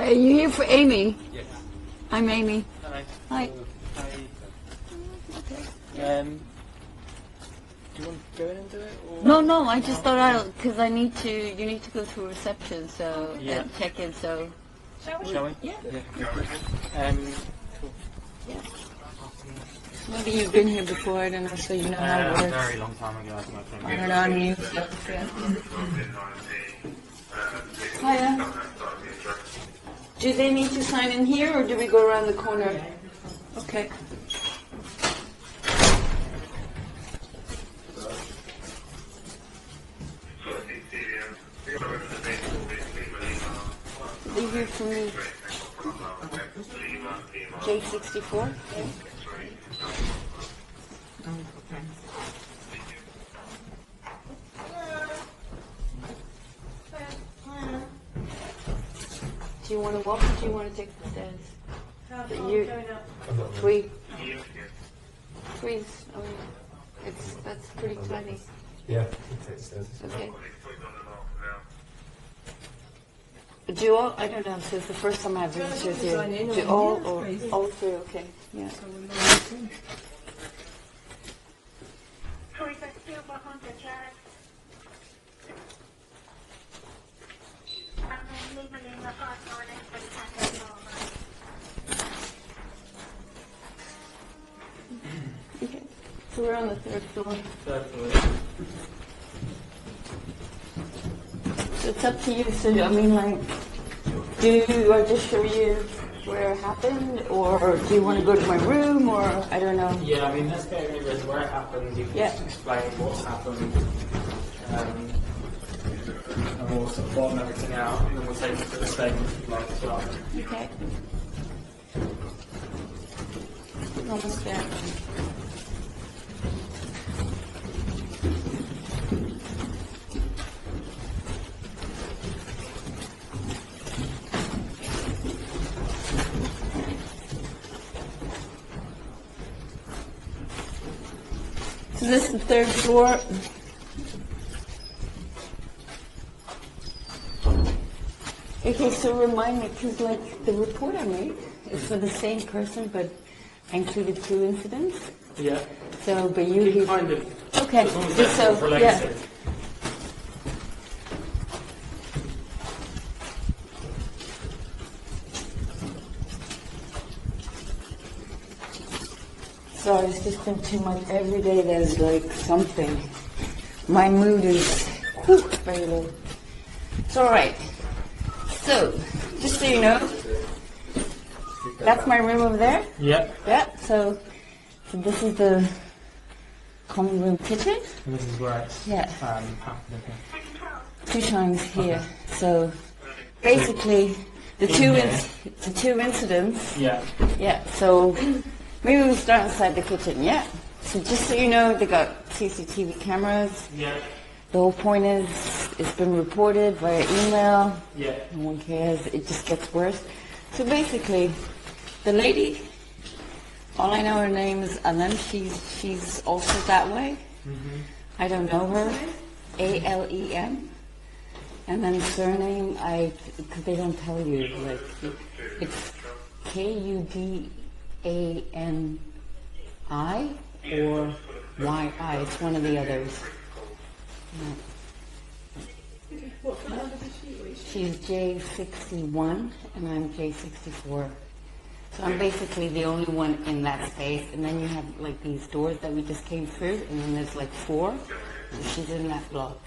Are you here for Amy? Yes. I'm Amy. Hi. Hi. Hi. Do you want to go into it? Or? No, I just thought because you need to go through reception, so, Yeah. check in, so. Shall we? Yeah. Cool. Yeah. Maybe you've been here before, I don't know, so you know how it A works. very long time ago, I think I came I here. don't know, I'm new. Hiya. Do they need to sign in here, or do we go around the corner? Okay. Leave here for me. J64. Okay. Do you want to walk or do you want to take the stairs? Three. Three's, that's pretty tiny. Yeah, take stairs. Okay. Do all, I don't know, so it's the first time I've visitors here. Do all or all three, okay. Yeah. Okay. So we're on the third floor. So it's up to you. So I mean, like, do I just show you where it happened, or do you want to go to my room, or I don't know? Yeah, I mean, let's go over where it happened. You can just explain what's happened. And we'll sort of bottom everything out, and then we'll take it to the statement if you'd like as well. Okay. Almost there. So this is the third floor. Okay, so remind me, because like the report I made is for the same person, but I included 2 incidents. Yeah. So, but you kind of. okay, As long as just that's so related. yeah. Sorry, it's just been too much. Every day there's like something. My mood is very low. It's all right. So, just so you know, that's my room over there. Yeah. Yeah. So this is the common room kitchen. And this is where it's happening here. 2 times here. So basically, the two incidents. Yeah. Yeah. So maybe we'll start inside the kitchen. Yeah. So just so you know, they got CCTV cameras. Yeah. The whole point is, it's been reported via email. Yeah. No one cares. It just gets worse. So basically, the lady, all I know her name is Alem. She's also that way. Mm-hmm. I don't know her. ALEM. And then surname, because they don't tell you, like, it's KUDANI or YI. It's one of the others. What number is she? She's J61 and I'm J64. So I'm basically the only one in that space. And then you have like these doors that we just came through, and then there's like 4. And she's in that block.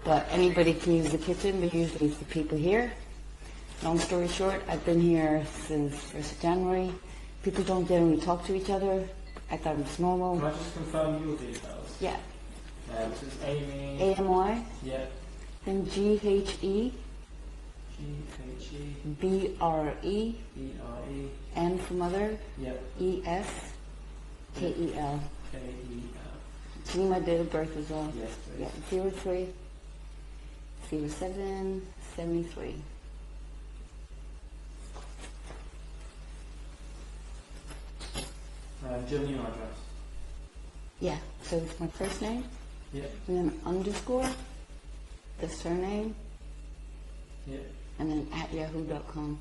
But anybody can use the kitchen, but usually it's the people here. Long story short, I've been here since 1st of January. People don't generally talk to each other. I thought it was normal. Can I just confirm your details? Yeah. This is Amy. AMY. Yeah. Then GHE. GHE. BRE. BRE. M for mother. Yeah. ES. KEL. KEL. Do you need my date of birth as well? Yes, please. Yeah. 03 07 73. Do you have an email address? Yeah. So it's my first name. Yeah. And then underscore. The surname. Yeah. and then at yahoo.com.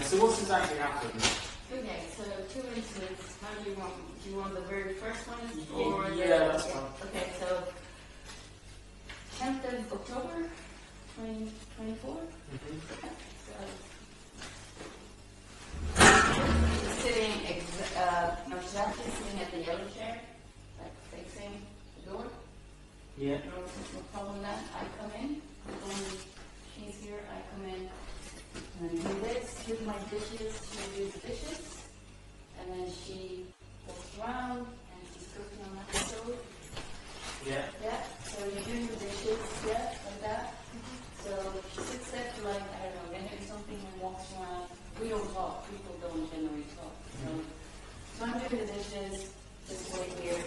So what's exactly happened? Okay, so 2 incidents. How do you want the very first one? Or Yeah, that's fine. Okay, so 10th of October, 2024. So sitting, exactly sitting at the yellow chair, like facing the door. Yeah. No problem with that. I come in, when she's here, I come in, and then do this, do my dishes, she do the dishes, and then she walks around, and she's cooking on that stove. Yeah. Yeah, so you do the dishes, yeah, like that. So she sits there for like, I don't know, a minute or something and walks around. We don't talk, people don't generally talk. So I'm doing the dishes, just wait here.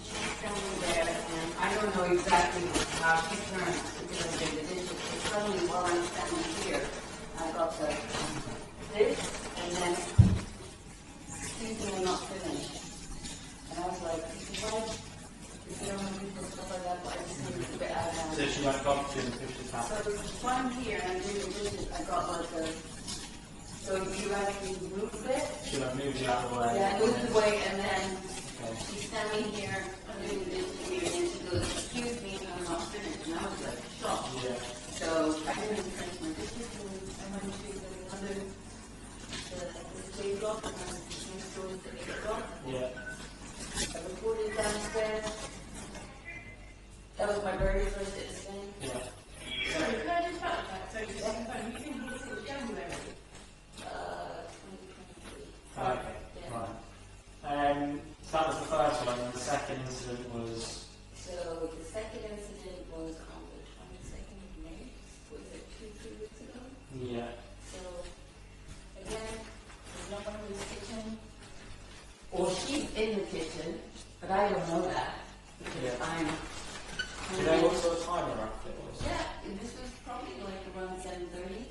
She's standing there, and I don't know exactly how she turns because I'm doing the dishes. But suddenly while I'm standing here, I got this, and then, excuse me, I'm not finished. And I was like, what? If you don't have people stuff like that, but I just need to keep it out of hand. So she went up to and pushed his hat. So while I'm here and I'm doing the dishes, I got like a, so you actually move it. She like moved you out of the way. Yeah, I moved away, and then she's standing here, I'm doing the dishes here, and then she goes, excuse me, I'm not finished. And I was like, shocked. Yeah. So I didn't finish my dishes, and I went to the table, and I next door to the table. Yeah. I reported downstairs. That was my very first incident. Yeah. Sorry, can I just backtrack? So you're saying that you think this was January? 2023. Okay. Yeah. Right. So that was the first one, and the second incident was. So the second incident was on the 22nd of May. Was it 2-3 weeks ago? Yeah. So again, there's no one in the kitchen. Or she's in the kitchen, but I don't know that because Yeah. I'm. Do you know what sort of time roughly it was? Yeah, this was probably like around 7:30.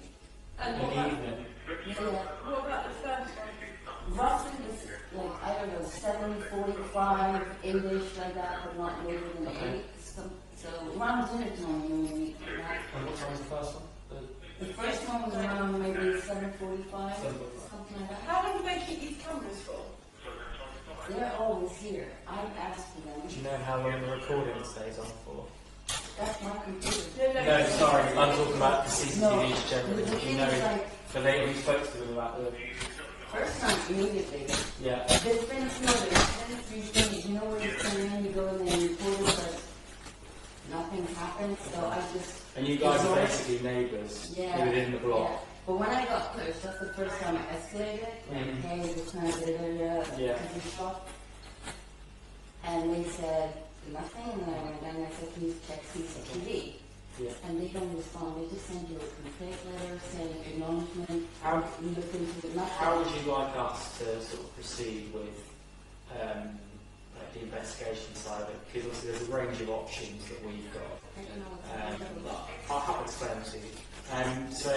And In what the about, evening. Yeah, what about the first one? roughly it's like I don't know 7:45 English like that, but not later than Okay. 8. So around dinner time maybe. Like that. And what time was the first one? The first one was around maybe 7:45, 7:45. something like that. How long do they keep these cameras for? They're always here. I've asked for them. Do you know how long the recording stays on for? That's my computer. No, sorry, I'm talking about the CCTVs No. generally. The Do you thing know is, like, the lady who spoke to them about the. first time immediately. Yeah. There's been a few others. There's been a few things. You know where you come in, you go in there, you record it, but nothing's happened. So I just. And you guys are basically neighbours within the block. Yeah. But when I got pushed, that's the first time I escalated. Like, hey, we're trying to get area, Yeah. stuff. And they said nothing, and then I went down and I said, please check CCTV. Yeah. And they don't respond. They just send you a complaint letter saying acknowledgement. How- We look into it. Nothing. How would you like us to sort of proceed with like the investigation side of it? Because obviously there's a range of options that we've got. I don't know what's I'll have to explain to you. So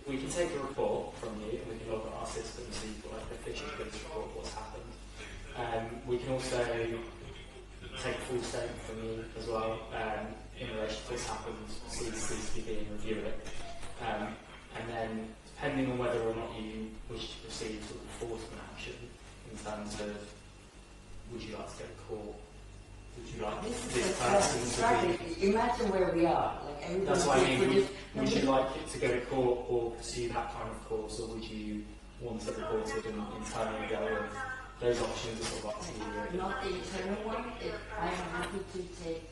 we can take a report from you and we can log it on our system so you've got like a official police report of what's happened. We can also take a full statement from you as well in relation to what's happened, see the CCTV and review it. And then depending on whether or not you wish to proceed with enforcement action in terms of would you like to go to court? Would you like this person to be... Imagine where we are. Like everybody. That's what I mean. Would you like it to go to court or pursue that kind of course, or would you want it reported and internally go with? Those options are sort of up to you. Really. Not the internal one. I'm happy to take.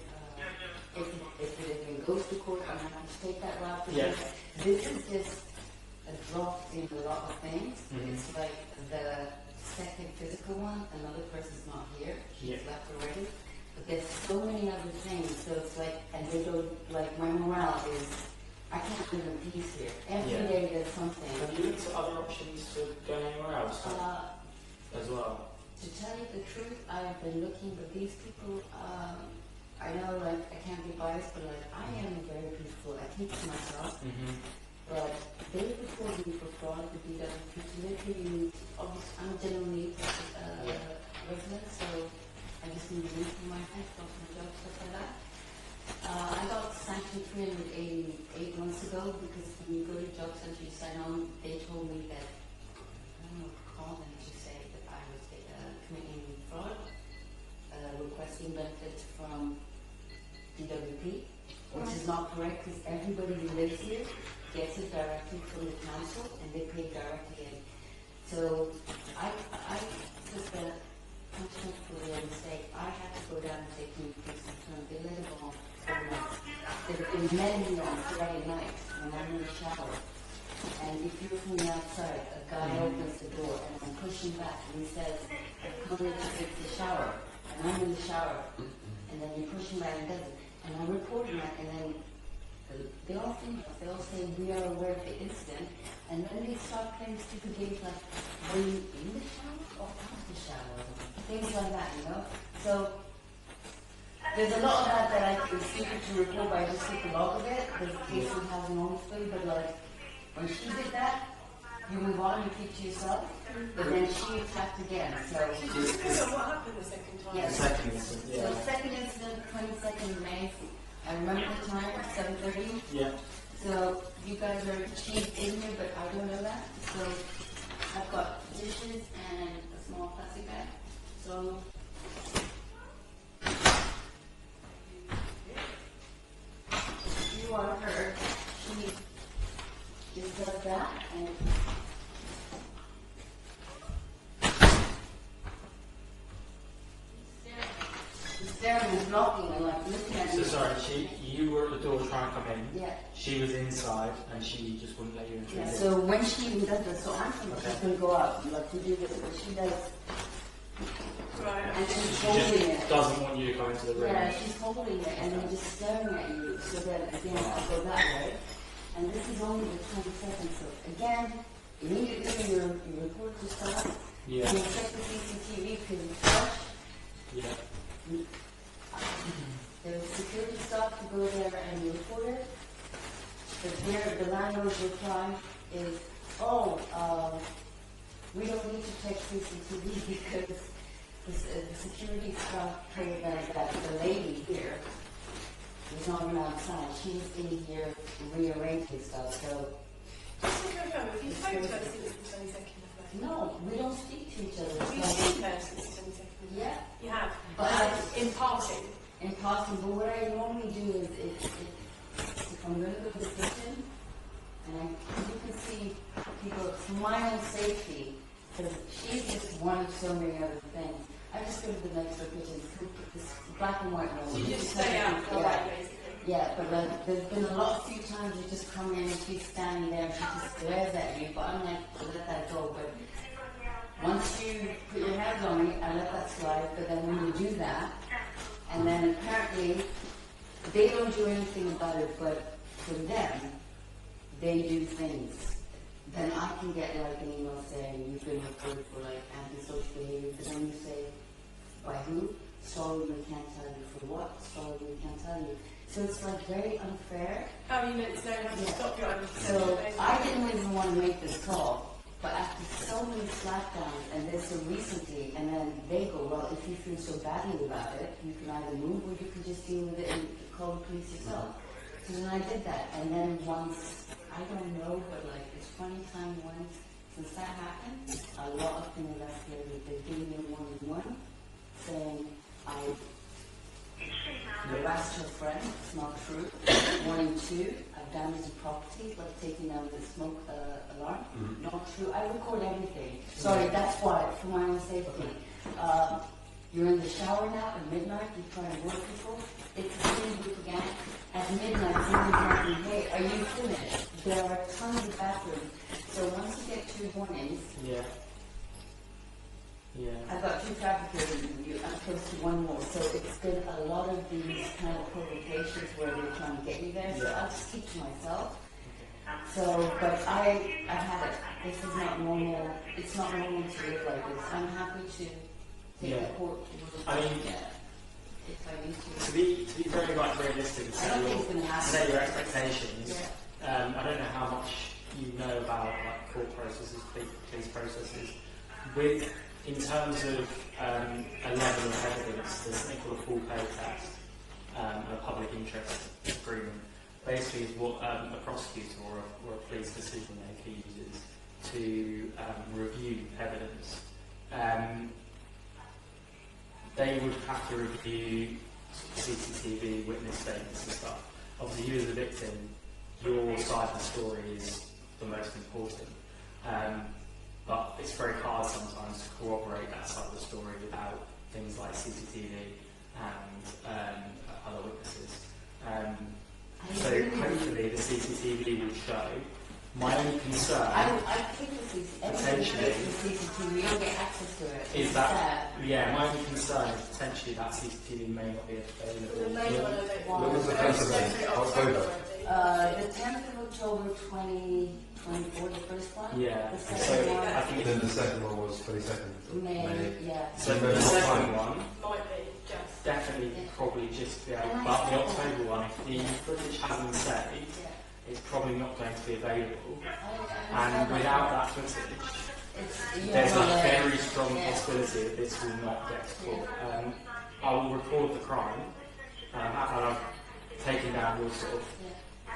If it even goes to court, I'm happy to take that route. Because this is just a drop in a lot of things. It's like the second physical one. Another person's not here. She's left already. But there's so many other things. So it's like, and they don't, like, my morale is, I can't live in peace here. Every day there's something. Have you looked at other options to go anywhere else as well? To tell you the truth, I've been looking, but these people, I know, like, I can't be biased, but, like, I am very peaceful. I keep to myself. but they reported me for fraud with DWP. So they pay me, I'm a general needs resident, so I just need to leave for my tax, go for my job, stuff like that. I got sanctioned 388 months ago because when you go to job center, you sign on, they told me that, I don't know what to call them, to say that I was committing fraud, requesting benefits from DWP, which is not correct because everybody who lives here gets it directly from the council and they pay directly in. So I took the punishment for the mistake. I had to go down and take communication term. They let it go on overnight. There have been many on Friday night when I'm in the shower. And if you're from the outside, a guy opens the door and I'm pushing back and he says, I'm coming to fix the shower. And I'm in the shower. And then you're pushing back and does it. And I'm reporting that and then they all say we are aware of the incident, and then they start playing stupid games like, were you in the shower or out of the shower? Things like that, you know? So, there's a lot of that I can secret to report, but I just take a log of it, because the case would have an honest way, but like, when she did that, you move on and keep to yourself, but then she attacked again, so. Just figure out what happened the second time. Yeah. The second incident, So, second incident, 22nd of May, I remember the time, 7:30. Yeah. So you guys are cheap in here, but I don't know that. So I've got dishes and a small plastic bag. So you are her. She just does that and staring and blocking and like looking at So me. sorry, you were at the door trying to come in. Yeah. She was inside and she just wouldn't let you in. Yeah, so when she even does this, so I'm thinking she's going to go out, like to do this, but she does, Right. and she's She holding just it. doesn't want you to come into the room. Yeah, she's holding it and then just staring at you, so that again, I go that way. And this is only the 22nd, so again, immediately you report to stuff. Yeah. You check the CCTV because it's fresh. Yeah. There's security staff to go there and you report it. The landlord's reply is, we don't need to check CCTV because the security staff told us that the lady here was not even outside. She was in here rearranging stuff. So, Just to confirm, have you spoken to her since the 22nd of May? no, we don't speak to each other. Have you So, seen her since the 22nd of May? yeah, You have? But in passing? in passing. But what I normally do is if I'm going to go to the kitchen, and you can see people, for my own safety, because she's just one of so many other things. I just go to the next door kitchen, this black and white room. So you just stay out for a while, basically? Yeah, but like, there's been a few times you just come in and she's standing there and she just glares at you, but I'm like, let that go. But once you put your hands on me, I let that slide, but then when you do that, and then apparently they don't do anything about it, but for them, they do things. Then I can get like an email saying you've been reported for like antisocial behavior, but then you say, by who? Sorry, we can't tell you. For what? Sorry, we can't tell you. So it's like very unfair. How you meant to know how to Yeah. stop your So I didn't even want to make this call, but after so many slapdowns and this so recently, and then they go, well, if you feel so badly about it, you can either move or you can just deal with it and call the police yourself. So then I did that, and then once, I don't know, but like it's funny time once, since that happened, a lot of things escalated. They gave me a 1-1 saying I harassed her friend. It's not true. 1 and 2, I've damaged the property, like taking down the smoke alarm. Not true. I record everything. Sorry, that's why, for my own safety. You're in the shower now at midnight, you're trying to work people. It's the same group again. At midnight, someone's asking, hey, are you finished? There are tons of bathrooms. So once you get 2 warnings, Yeah. Yeah. I've got 2 traffic reviews, I'm close to 1 more. So it's been a lot of these kind of provocations where they're trying to get me there. So I'll just keep to myself. So, but I had it. This is not normal. It's not normal to live like this. I'm happy to take the court. I mean, if I need to. To be very like realistic and I don't think it's going to happen. set your expectations. Yeah. I don't know how much you know about like court processes, police processes. In terms of a level of evidence, there's something called a full pay test, a public interest agreement. Basically, is what a prosecutor or a police decision maker uses to review evidence. They would have to review CCTV, witness statements and stuff. Obviously, you as a victim, your side of the story is the most important. But it's very hard sometimes to corroborate that side of the story without things like CCTV and other witnesses. So hopefully the CCTV will show. My only concern I think potentially CCTV, you don't get access to it. is that, yeah, my only concern is potentially that CCTV may not be available. What was the first event? October? The 10th of October 2024, the first one. Yeah, The so second one, I think Then the second one was 22nd. May, yeah. so Do you the know what second time? one Might be, just. definitely probably just but the October one, if the footage hasn't saved, Yeah. it's probably not going to be available. I And understand without that. that footage, You there's know, a like, very strong yeah. possibility that this will not get to court. I will record the crime, and I've taken down your sort of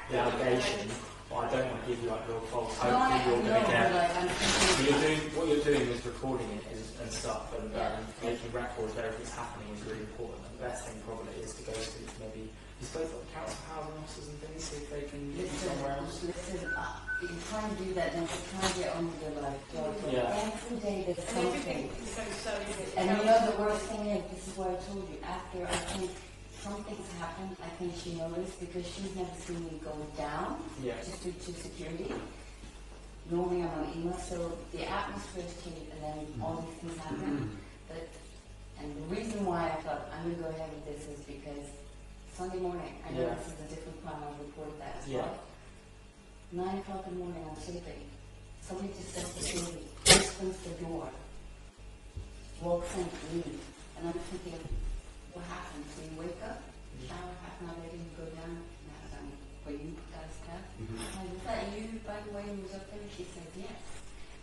the allegation, but I don't want to give you like real false hope No, that you're going to get. like, I'm thinking, What you're doing is recording it and stuff, and Yeah. making records where everything's happening is really important. And the best thing probably is to go to maybe you spoke to the council housing officers and things, see if they can get you somewhere else. listen, you try and do that, then you try and get on with your life. Yeah. Every day there's And everything something. is so easy. And you know the worst thing is, this is what I told you, after I think something's happened, I think she noticed because she's never seen me go down, Yeah. just due to security. Normally I'm on email, so the atmosphere is changed and then all these things happen. And the reason why I thought I'm going to go ahead with this is because Sunday morning, I know Yeah. this is a different crime, I'll report that as Yeah. well. 9 o'clock in the morning, I'm sleeping. Somebody just says to me, opens the door, walks in, leaves. And I'm thinking, what happened? So you wake up, shower, half an hour later, you go down, and that's where you guys have. And was that you, by the way, who was up there? She said, yes.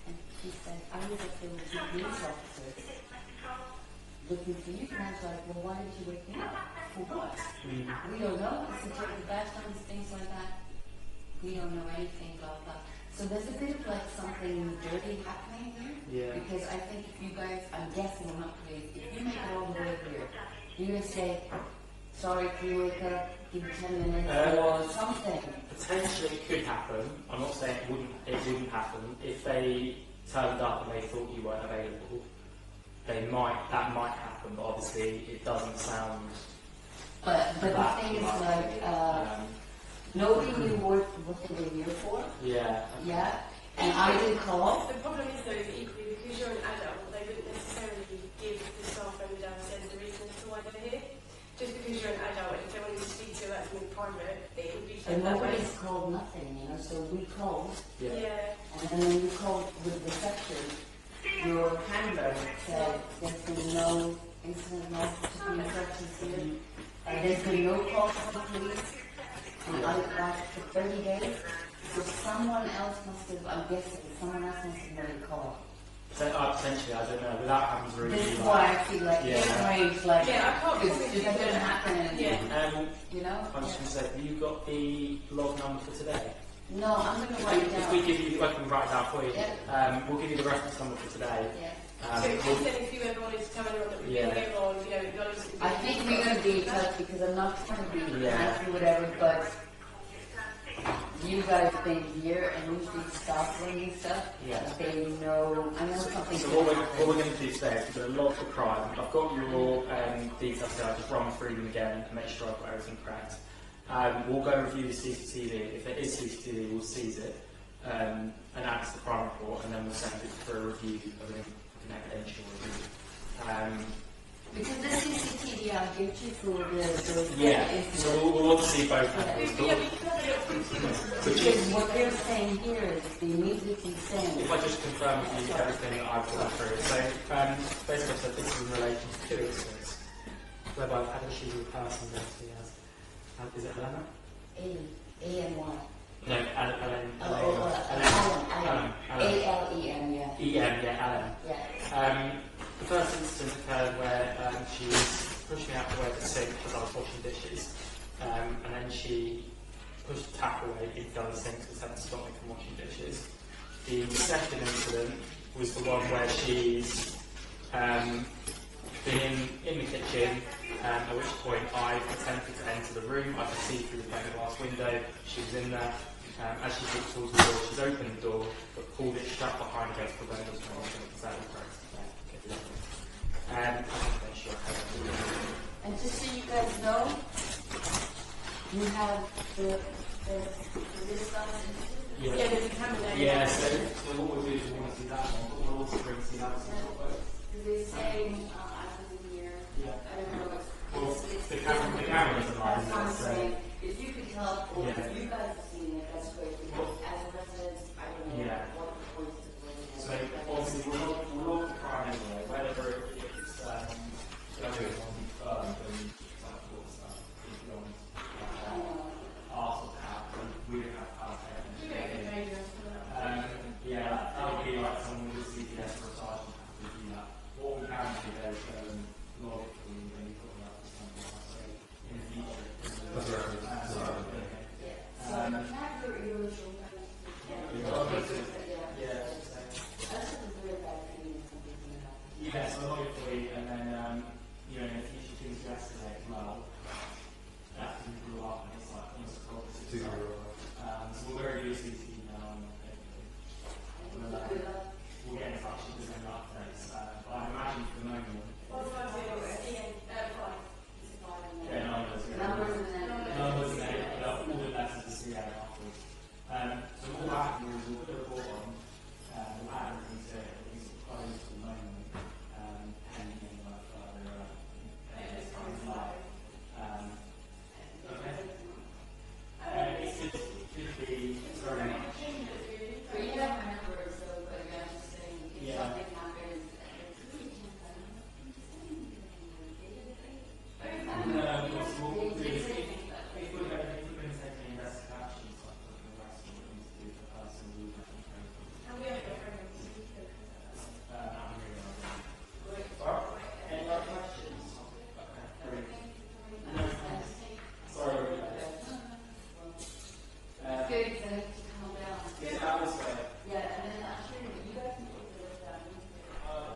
And she said, I was up there with 2 police officers looking for you. And I was like, well, why did you wake me up? For what? We don't know. I said, check the bathrooms, things like that. We don't know anything, blah, blah. So there's a bit of like something dirty happening here. Yeah. Because I think if you guys, I'm guessing, I'm not police, if you make it all the way here, you're going to say, sorry, can you wake up, give you 10 minutes, or something. Potentially it could happen. I'm not saying it wouldn't happen. If they turned up and they thought you weren't available, that might happen, but obviously it doesn't sound But the that thing is likely. like, nobody knew what they were here for. Yeah. Yeah. And I did call. The problem is though, that equally, because you're an adult, they wouldn't necessarily give the staff member downstairs the reason as to why they're here. Just because you're an adult, and if they wanted to speak to you about something private, it would be And done that way. nobody's called nothing, you know, so we called. Yeah. Yeah. And then when you called with reception, your handler said there's been no incident, no particular instructions here. And there's been no call from the police. And I got for 30 days. So someone else must have, I'm guessing, someone else must have made a call. Potentially, I don't know. Without having to really This is why I feel like Yeah. it's strange, like, Yeah, I can't it's believe just it. didn't happen anything, Yeah. you know? I'm just going to say, have you got the log number for today? No, I'm going to write it If we down. give you, I can write it down for you. Yeah. We'll give you the reference number for today. Yeah. So if you ever wanted to tell anyone that we've Yeah. been here or, you know, acknowledge that I think we're going to be in touch because I'm not trying to be Yeah. nasty or whatever, but you guys have been here and usually stop learning stuff. Yeah. They know, I know something. So what we're going to do today is we're going to log the crime. I've got your details here. I'll just run through them again and make sure I've got everything correct. We'll go review the CCTV. If there is CCTV, we'll seize it and add it to the crime report, and then we'll send it for a review of an evidential review. Because the CCTV I'll give you for the Yeah, so we'll want to see both Yeah. angles. Yeah, we can have a look. Because what they're saying here is they immediately saying. If I just confirm with you everything that I've gone through. So, basically, I said this is in relation to 2 incidents whereby I've had issues with a person that he has. Is it Helena? A and Y. No, Ellen. Alan. A-L-E-N, yeah. E-M, yeah, Ellen. Yeah. The first incident occurred where she was pushing out the way of the sink as I was washing dishes, and then she pushed the tap away into the other sink because it hadn't stopped me from washing dishes. The second incident was the one where she's been in the kitchen, at which point I attempted to enter the room. I could see through the pane glass window. She was in there. As she walked towards the door, she's opened the door, but pulled it shut behind her to prevent us from entering. Is that correct? And just so you guys know, you have the list on it. Yeah, there's a camera there. Yeah, so what we'll do is we want to see that one, but we'll also bring to see that. Is it saying